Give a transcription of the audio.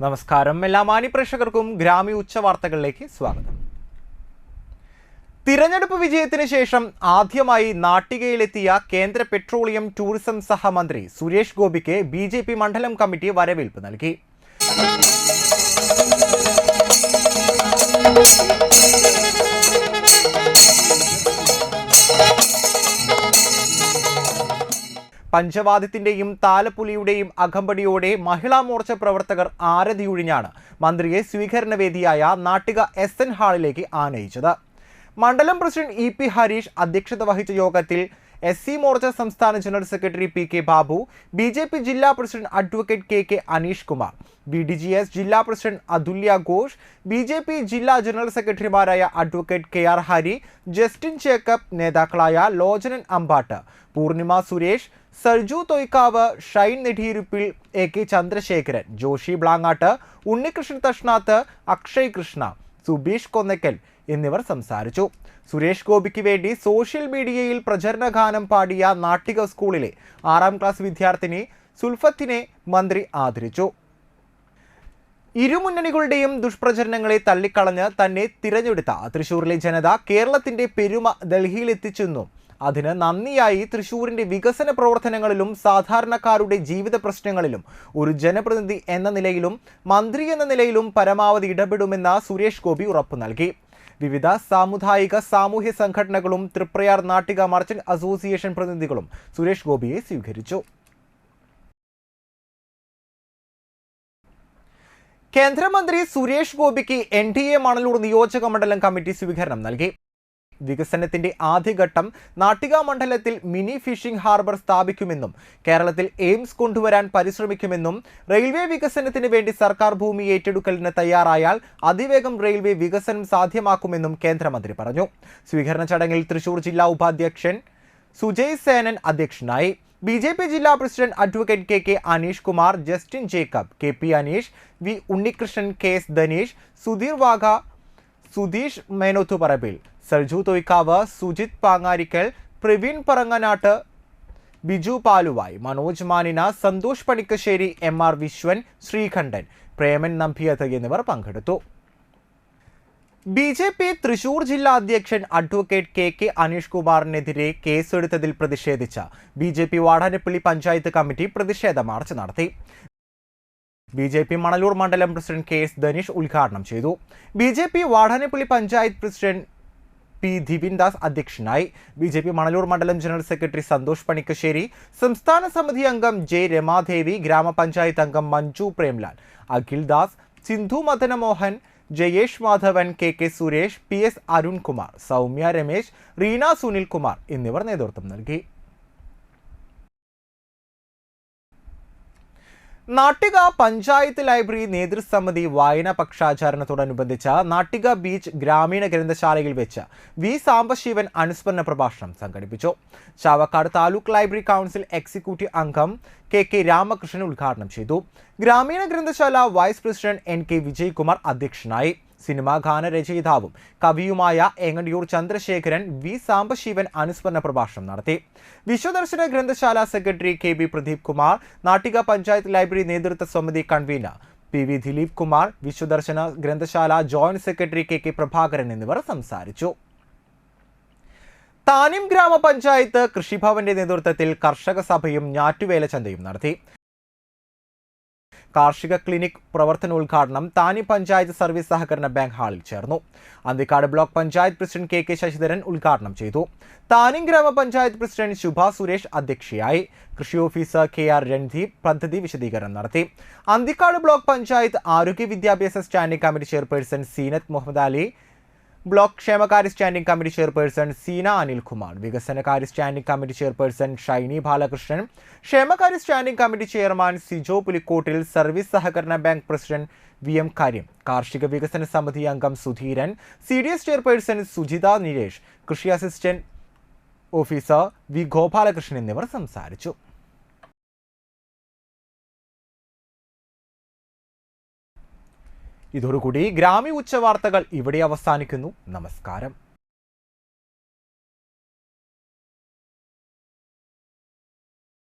നമസ്കാരം. എല്ലാ മാന്യപ്രേക്ഷകർക്കും ഗ്രാമീയ ഉച്ചവാർത്തകളിലേക്ക് സ്വാഗതം. തിരഞ്ഞെടുപ്പ് വിജയത്തിന് ശേഷം ആദ്യമായി നാട്ടികയിലെത്തിയ കേന്ദ്ര പെട്രോളിയം ടൂറിസം സഹമന്ത്രി സുരേഷ് ഗോപിക്ക് ബിജെപി മണ്ഡലം കമ്മിറ്റി വരവേൽപ്പ് നൽകി. പഞ്ചവാദ്യത്തിന്റെയും താലപ്പൊലിയുടെയും അകമ്പടിയോടെ മഹിളാ മോർച്ച പ്രവർത്തകർ ആരതിയൊഴിഞ്ഞാണ് മന്ത്രിയെ സ്വീകരണവേദിയായ നാട്ടിക SN ഹാളിലേക്ക് ആനയിച്ചത്. മണ്ഡലം പ്രസിഡന്റ് EP ഹരീഷ് അധ്യക്ഷത വഹിച്ച യോഗത്തിൽ SC മോർച്ച സംസ്ഥാന general secretary PK Babu, BJP ജില്ലാ president advocate KK Aneesh Kumar, BDGS ജില്ലാ പ്രസിഡന്റ് അതുല്യ ഘോഷ്, BJP ജില്ലാ ജനറൽ സെക്രട്ടറിമാരായ advocate KR Hari, Justin Jacob, നേതാക്കളായ ലോചനൻ അമ്പാട്ട്, പൂർണിമ സുരേഷ്, സർജു തൊയ്ക്കാവ്, ഷൈൻ നെടിയിരുപ്പിൽ, AK ചന്ദ്രശേഖരൻ, ജോഷി ബ്ലാങ്ങാട്ട്, ഉണ്ണികൃഷ്ണൻ തഷ്നാത്ത്, അക്ഷയ് കൃഷ്ണ, സുബീഷ് കൊന്നക്കൽ എന്നിവർ സംസാരിച്ചു. സുരേഷ് ഗോപിക്ക് വേണ്ടി സോഷ്യൽ മീഡിയയിൽ പ്രചരണ ഗാനം പാടിയ നാട്ടിക സ്കൂളിലെ 6ാം ക്ലാസ് വിദ്യാർത്ഥിനി സുൽഫത്തിനെ മന്ത്രി ആദരിച്ചു. ഇരുമുന്നണികളുടെയും ദുഷ്പ്രചരണങ്ങളെ തള്ളിക്കളഞ്ഞ് തന്നെ തിരഞ്ഞെടുത്ത തൃശൂരിലെ ജനത കേരളത്തിന്റെ പെരുമ ഡൽഹിയിലെത്തിച്ചെന്നും അതിന് നന്ദിയായി തൃശൂരിന്റെ വികസന പ്രവർത്തനങ്ങളിലും സാധാരണക്കാരുടെ ജീവിത പ്രശ്നങ്ങളിലും ഒരു ജനപ്രതിനിധി എന്ന നിലയിലും മന്ത്രി എന്ന നിലയിലും പരമാവധി ഇടപെടുമെന്ന് സുരേഷ് ഗോപി ഉറപ്പു നൽകി. വിവിധ സാമുദായിക സാമൂഹ്യ സംഘടനകളും തൃപ്രയാർ നാട്ടിക മർച്ചന്റ് അസോസിയേഷൻ പ്രതിനിധികളും സുരേഷ് ഗോപിയെ സ്വീകരിച്ചു. കേന്ദ്രമന്ത്രി സുരേഷ് ഗോപിക്ക് NDA മണലൂർ നിയോജക മണ്ഡലം കമ്മിറ്റി സ്വീകരണം നൽകി. വികസനത്തിന്റെ ആദ്യഘട്ടം നാട്ടിക മണ്ഡലത്തിൽ മിനി ഫിഷിംഗ് ഹാർബർ സ്ഥാപിക്കുമെന്നും കേരളത്തിൽ എയിംസ് കൊണ്ടുവരാൻ പരിശ്രമിക്കുമെന്നും റെയിൽവേ വികസനത്തിന് വേണ്ടി സർക്കാർ ഭൂമി ഏറ്റെടുക്കലിന് തയ്യാറായാൽ അതിവേഗം റെയിൽവേ വികസനം സാധ്യമാക്കുമെന്നും കേന്ദ്രമന്ത്രി പറഞ്ഞു. സ്വീകരണ ചടങ്ങിൽ തൃശൂർ ജില്ലാ ഉപാധ്യക്ഷൻ സുജയ് സേനൻ അധ്യക്ഷനായി. BJP ജില്ലാ president advocate KK Aneesh Kumar, Justin Jacob, KP Aneesh, V Unnikrishnan, KS Dhaneesh, Sudheer Vagha, Sudheesh Menothuparambil, Sarju Thoykkavu, Sujith Pangarikkal, Praveen Paranganattu, Biju Paluvayi, Manoj Manina, Santhosh Panikkassery, MR Viswan, Sreekandan, Preman Nambiyath എന്നിവർ പങ്കെടുത്തു. BJP തൃശൂർ ജില്ലാ അധ്യക്ഷൻ അഡ്വക്കേറ്റ് KK അനീഷ് കുമാറിനെതിരെ കേസെടുത്തതിൽ പ്രതിഷേധിച്ച BJP വാടാനപ്പള്ളി പഞ്ചായത്ത് കമ്മിറ്റി പ്രതിഷേധ മാർച്ച് നടത്തി. BJP മണലൂർ മണ്ഡലം പ്രസിഡന്റ് KS ധനീഷ് ഉദ്ഘാടനം ചെയ്തു. BJP Vadanappally panchayat president P ദിവിൻദാസ് അധ്യക്ഷനായി. BJP മണലൂർ മണ്ഡലം ജനറൽ സെക്രട്ടറി സന്തോഷ് പണിക്കശ്ശേരി, സംസ്ഥാന സമിതി അംഗം J രമാദേവി, ഗ്രാമപഞ്ചായത്ത് അംഗം മഞ്ജു പ്രേംലാൽ, അഖിൽ ദാസ്, സിന്ധു മദനമോഹൻ, ജയേഷ് മാധവൻ, KK സുരേഷ്, PS അരുൺകുമാർ, സൗമ്യ രമേശ്, റീന സുനിൽകുമാർ എന്നിവർ നേതൃത്വം നൽകി. നാട്ടിക പഞ്ചായത്ത് ലൈബ്രറി നേതൃസമിതി വായനാ പക്ഷാചരണത്തോടനുബന്ധിച്ച് നാട്ടിക ബീച്ച് ഗ്രാമീണ ഗ്രന്ഥശാലയിൽ വെച്ച് V സാംബശിവൻ അനുസ്മരണ പ്രഭാഷണം സംഘടിപ്പിച്ചു. Chavakkad taluk library council executive അംഗം KK രാമകൃഷ്ണൻ ഉദ്ഘാടനം ചെയ്തു. ഗ്രാമീണ ഗ്രന്ഥശാല വൈസ് പ്രസിഡന്റ് NK വിജയ്കുമാർ അധ്യക്ഷനായി. സിനിമാ ഗാനരചയിതാവും കവിയുമായ എങ്ങണ്ടിയൂർ ചന്ദ്രശേഖരൻ V സാംബശിവൻ അനുസ്മരണ പ്രഭാഷണം നടത്തി. വിശ്വദർശന ഗ്രന്ഥശാല secretary KB Pradeep Kumar, Nattika panchayat library നേതൃത്വ സമിതി കൺവീനർ PV ദിലീപ് കുമാർ, വിശ്വദർശന ഗ്രന്ഥശാല ജോയിന്റ് സെക്രട്ടറി KK പ്രഭാകരൻ എന്നിവർ സംസാരിച്ചു. താനിം ഗ്രാമപഞ്ചായത്ത് കൃഷിഭവന്റെ നേതൃത്വത്തിൽ കർഷക സഭയും ഞാറ്റുവേല ചന്തയും നടത്തി. കാർഷിക ക്ലിനിക് പ്രവർത്തനോദ്ഘാടനം താനി പഞ്ചായത്ത് സർവീസ് സഹകരണ ബാങ്ക് ഹാളിൽ ചേർന്നു. Anthikad block panchayat president KK Sasidharan ഉദ്ഘാടനം ചെയ്തു. താനിം ഗ്രാമപഞ്ചായത്ത് പ്രസിഡന്റ് ശുഭ സുരേഷ് അധ്യക്ഷയായി. കൃഷി ഓഫീസർ KR രൺദീപ് പദ്ധതി വിശദീകരണം നടത്തി. അന്തിക്കാട് ബ്ലോക്ക് പഞ്ചായത്ത് ആരോഗ്യ വിദ്യാഭ്യാസ standing committee chairperson Seenath Muhammad Ali, block ക്ഷേമകാര്യ standing committee chairperson Seena Anilkumar, വികസനകാര്യ standing committee chairperson Shiny Balakrishnan, ക്ഷേമകാര്യ standing committee chairman Sijo Pulikkottil, service സഹകരണ ബാങ്ക് പ്രസിഡന്റ് VM കാര്യം, കാർഷിക വികസന സമിതി അംഗം സുധീരൻ, CDS ചെയർപേഴ്സൺ സുജിത നിരേഷ്, കൃഷി അസിസ്റ്റന്റ് ഓഫീസർ V ഗോപാലകൃഷ്ണൻ എന്നിവർ സംസാരിച്ചു. ഇതോടുകൂടി ഗ്രാമീയ ഉച്ചവാർത്തകൾ ഇവിടെ അവസാനിക്കുന്നു. നമസ്കാരം.